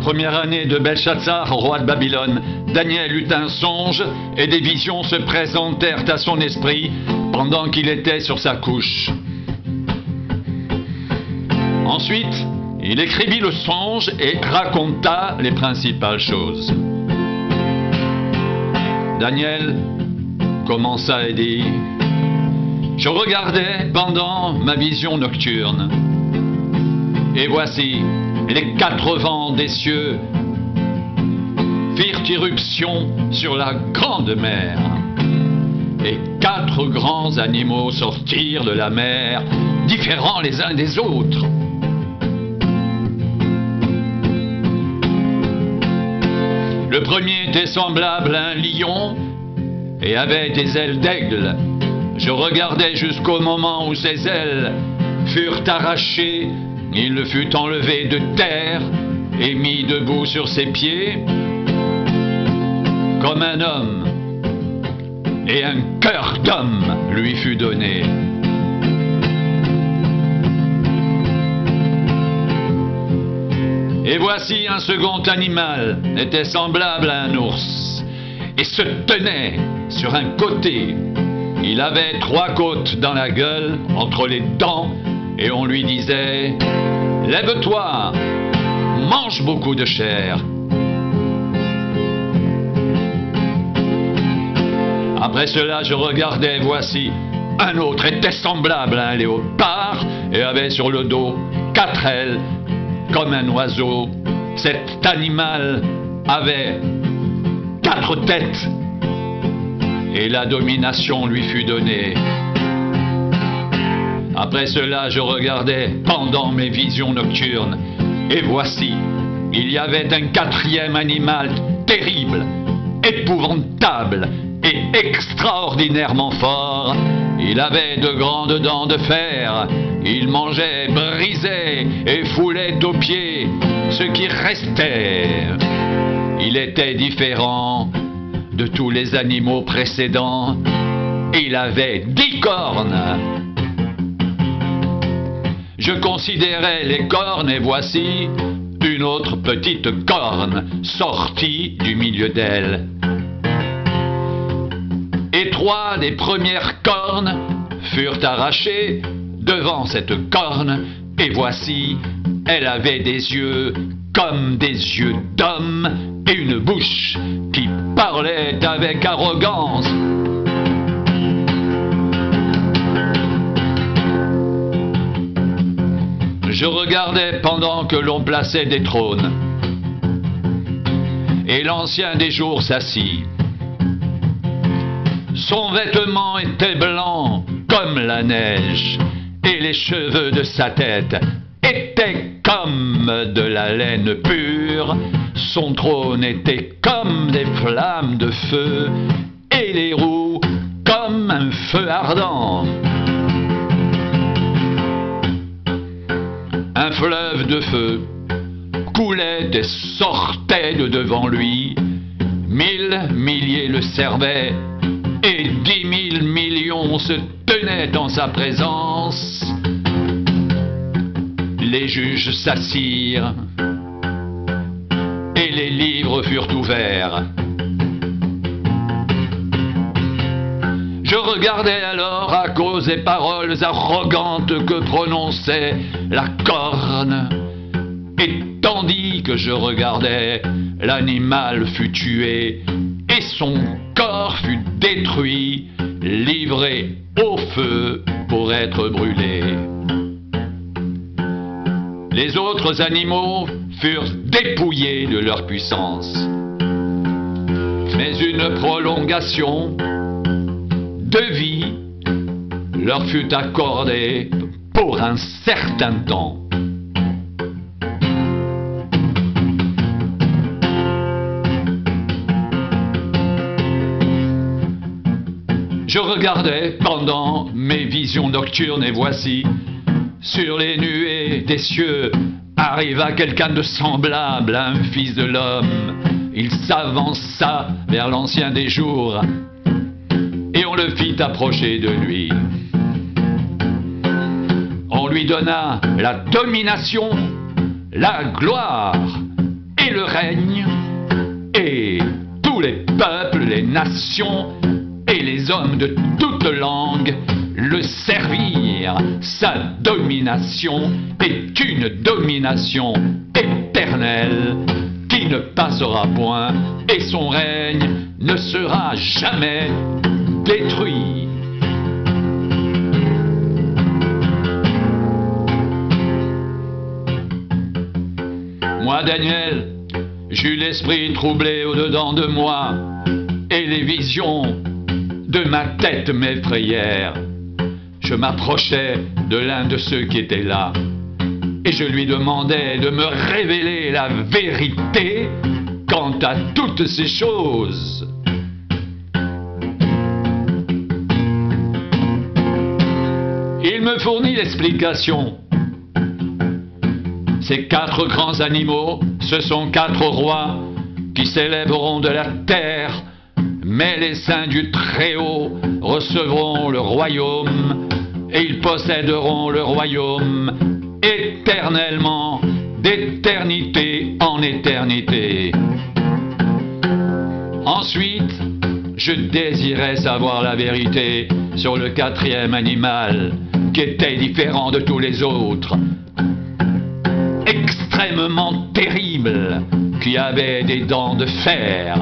première année de Belshazzar, roi de Babylone, Daniel eut un songe et des visions se présentèrent à son esprit pendant qu'il était sur sa couche. Ensuite, il écrivit le songe et raconta les principales choses. Daniel commença et dit: « Je regardais pendant ma vision nocturne, et voici, les 4 vents des cieux firent irruption sur la grande mer, et 4 grands animaux sortirent de la mer, différents les uns des autres. Le premier était semblable à un lion et avait des ailes d'aigle. Je regardais jusqu'au moment où ses ailes furent arrachées. Il le fut enlevé de terre et mis debout sur ses pieds comme un homme, et un cœur d'homme lui fut donné. Et voici un second animal, était semblable à un ours, et se tenait sur un côté. Il avait 3 côtes dans la gueule, entre les dents, et on lui disait: « Lève-toi, mange beaucoup de chair. » Après cela, je regardais, voici, un autre était semblable à un léopard, et avait sur le dos 4 ailes, comme un oiseau. Cet animal avait 4 têtes, et la domination lui fut donnée. Après cela, je regardais pendant mes visions nocturnes, et voici, il y avait un 4e animal terrible, épouvantable et extraordinairement fort. Il avait de grandes dents de fer, il mangeait, brisait et foulait aux pieds ce qui restait. Il était différent de tous les animaux précédents, il avait 10 cornes. Je considérais les cornes et voici une autre petite corne sortie du milieu d'elle. Et 3 des premières cornes furent arrachées devant cette corne, et voici, elle avait des yeux comme des yeux d'homme et une bouche qui parlait avec arrogance. Je regardais pendant que l'on plaçait des trônes, et l'ancien des jours s'assit. Son vêtement était blanc comme la neige, et les cheveux de sa tête étaient comme de la laine pure. Son trône était comme des flammes de feu, et les roues comme un feu ardent. Un fleuve de feu coulait et sortait de devant lui. 1000 milliers le servaient, et 10 000 millions se tenaient en sa présence. Les juges s'assirent, et les livres furent ouverts. Je regardais alors à cause des paroles arrogantes que prononçait la corne. Et tandis que je regardais, l'animal fut tué, et son corps fut détruit, livré au feu pour être brûlé. Les autres animaux furent dépouillés de leur puissance, mais une prolongation de vie leur fut accordée pour un certain temps. Je regardais pendant mes visions nocturnes, et voici, sur les nuées des cieux, arriva quelqu'un de semblable à un fils de l'homme. Il s'avança vers l'ancien des jours, et on le fit approcher de lui. On lui donna la domination, la gloire et le règne, et tous les peuples, les nations et les hommes de toutes langues le servirent. Sa domination est une domination éternelle qui ne passera point, et son règne ne sera jamais détruit. Moi, Daniel, j'eus l'esprit troublé au-dedans de moi, et les visions de ma tête m'effrayèrent. Je m'approchai de l'un de ceux qui étaient là, et je lui demandai de me révéler la vérité quant à toutes ces choses. Il me fournit l'explication. Ces 4 grands animaux, ce sont 4 rois qui s'élèveront de la terre, mais les saints du Très-Haut recevront le royaume, et ils posséderont le royaume éternellement, d'éternité en éternité. Ensuite, je désirais savoir la vérité sur le 4e animal, qui était différent de tous les autres, extrêmement terrible, qui avait des dents de fer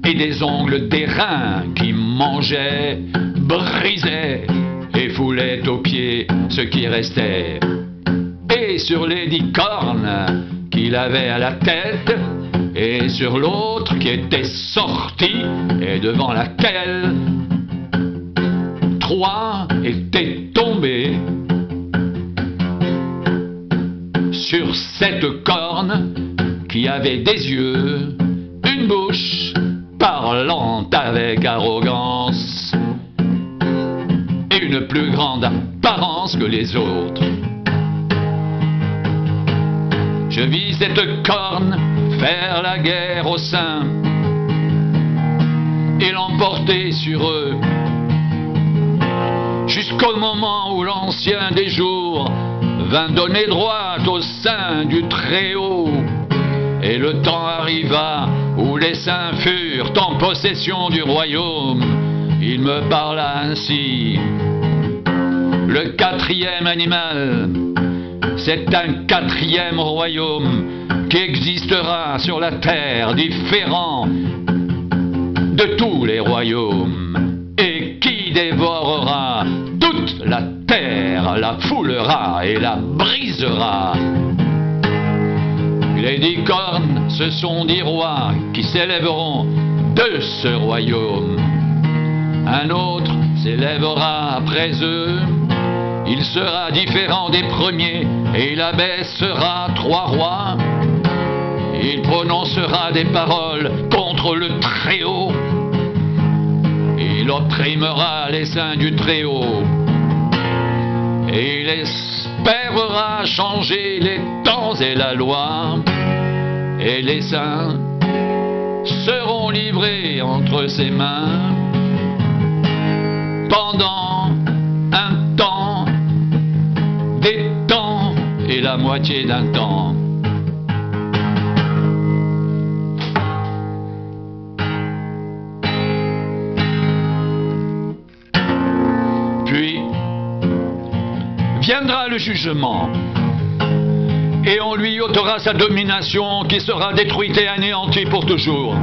et des ongles d'airain qui mangeaient, brisaient et foulaient aux pieds ce qui restait. Et sur les 10 cornes qu'il avait à la tête, et sur l'autre qui était sortie et devant laquelle 3 étaient tombés. Sur cette corne qui avait des yeux, une bouche parlant avec arrogance et une plus grande apparence que les autres. Je vis cette corne faire la guerre aux saints et l'emporter sur eux, jusqu'au moment où l'Ancien des jours vint donner droit aux saints du Très-Haut. Et le temps arriva où les saints furent en possession du royaume. Il me parla ainsi. Le 4e animal, c'est un 4e royaume qui existera sur la terre, différent de tous les royaumes, et qui dévorera toute la terre, la foulera et la brisera. Les 10 cornes, ce sont 10 rois qui s'élèveront de ce royaume. Un autre s'élèvera après eux. Il sera différent des premiers et il abaissera 3 rois. Il prononcera des paroles contre le Très-Haut. Il opprimera les saints du Très-Haut. Et il espérera changer les temps et la loi. Et les saints seront livrés entre ses mains pendant un temps, des temps et la moitié d'un temps. Puis viendra le jugement, et on lui ôtera sa domination qui sera détruite et anéantie pour toujours.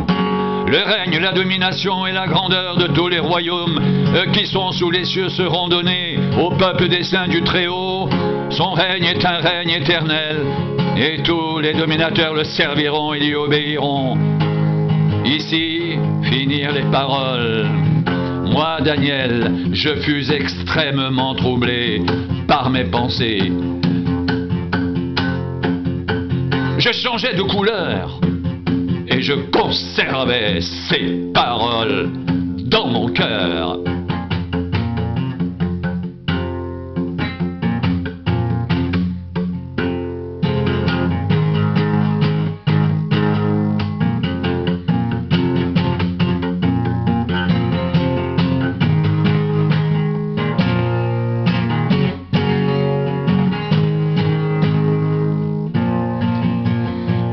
Le règne, la domination et la grandeur de tous les royaumes qui sont sous les cieux seront donnés au peuple des saints du Très-Haut. Son règne est un règne éternel, et tous les dominateurs le serviront et lui obéiront. Ici finirent les paroles. Moi, Daniel, je fus extrêmement troublé par mes pensées. Je changeais de couleur et je conservais ces paroles dans mon cœur.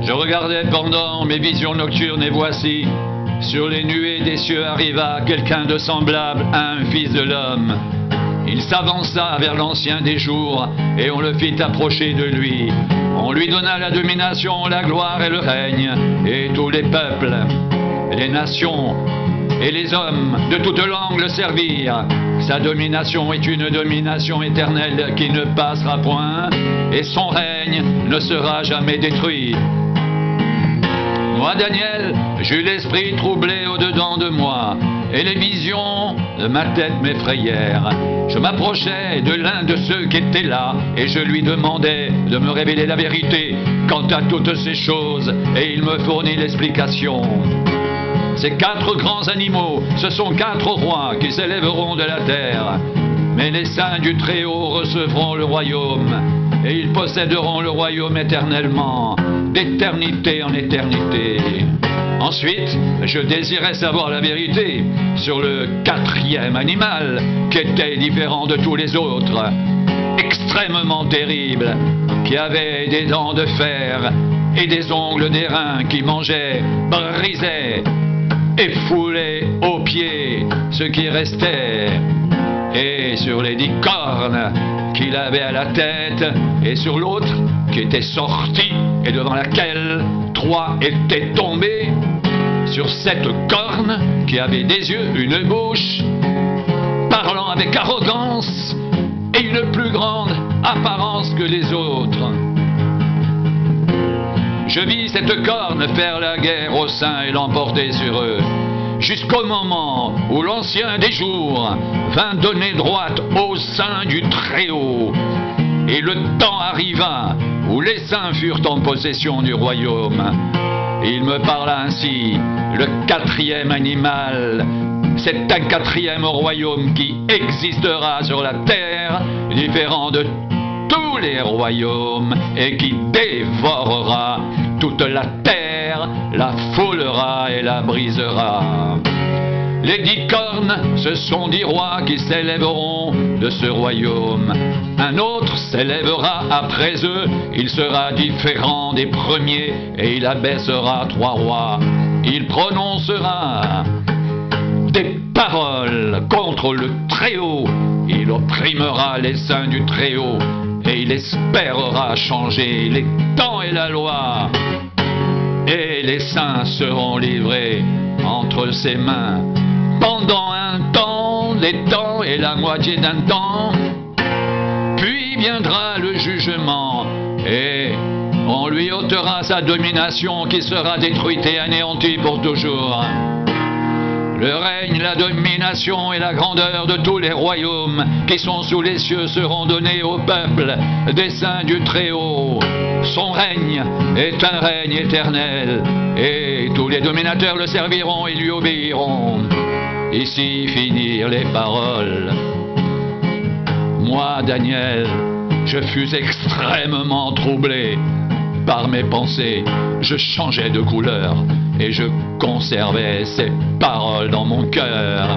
Je regardais pendant mes visions nocturnes et voici, sur les nuées des cieux arriva quelqu'un de semblable à un fils de l'homme. Il s'avança vers l'ancien des jours et on le fit approcher de lui. On lui donna la domination, la gloire et le règne, et tous les peuples, les nations et les hommes de toute langue le servirent. Sa domination est une domination éternelle qui ne passera point, et son règne ne sera jamais détruit. Moi, Daniel, j'eus l'esprit troublé au-dedans de moi, et les visions de ma tête m'effrayèrent. Je m'approchai de l'un de ceux qui étaient là, et je lui demandai de me révéler la vérité quant à toutes ces choses, et il me fournit l'explication. Ces 4 grands animaux, ce sont 4 rois qui s'élèveront de la terre. Mais les saints du Très-Haut recevront le royaume, et ils posséderont le royaume éternellement, d'éternité en éternité. Ensuite, je désirais savoir la vérité sur le 4e animal, qui était différent de tous les autres, extrêmement terrible, qui avait des dents de fer et des ongles d'airain qui mangeaient, brisaient et foulaient aux pieds ce qui restait. Et sur les 10 cornes qu'il avait à la tête, et sur l'autre qui était sortie et devant laquelle 3 étaient tombés, sur cette corne qui avait des yeux, une bouche, parlant avec arrogance et une plus grande apparence que les autres. Je vis cette corne faire la guerre aux saints et l'emporter sur eux, jusqu'au moment où l'ancien des jours vint donner droite aux saints du Très-Haut. Et le temps arriva où les saints furent en possession du royaume. Il me parla ainsi, le 4e animal, c'est un 4e royaume qui existera sur la terre, différent de tous les royaumes, et qui dévorera toute la terre, la foulera et la brisera. Les 10 cornes, ce sont 10 rois qui s'élèveront de ce royaume. Un autre s'élèvera après eux, il sera différent des premiers, et il abaissera 3 rois. Il prononcera des paroles contre le Très-Haut, il opprimera les saints du Très-Haut, et il espérera changer les temps et la loi. Et les saints seront livrés entre ses mains pendant un temps, les temps et la moitié d'un temps. Puis viendra le jugement, et on lui ôtera sa domination qui sera détruite et anéantie pour toujours. Le règne, la domination et la grandeur de tous les royaumes qui sont sous les cieux seront donnés au peuple des saints du Très-Haut. Son règne est un règne éternel, et tous les dominateurs le serviront et lui obéiront. Ici finirent les paroles. Moi, Daniel, je fus extrêmement troublé par mes pensées. Je changeais de couleur et je conservais ces paroles dans mon cœur.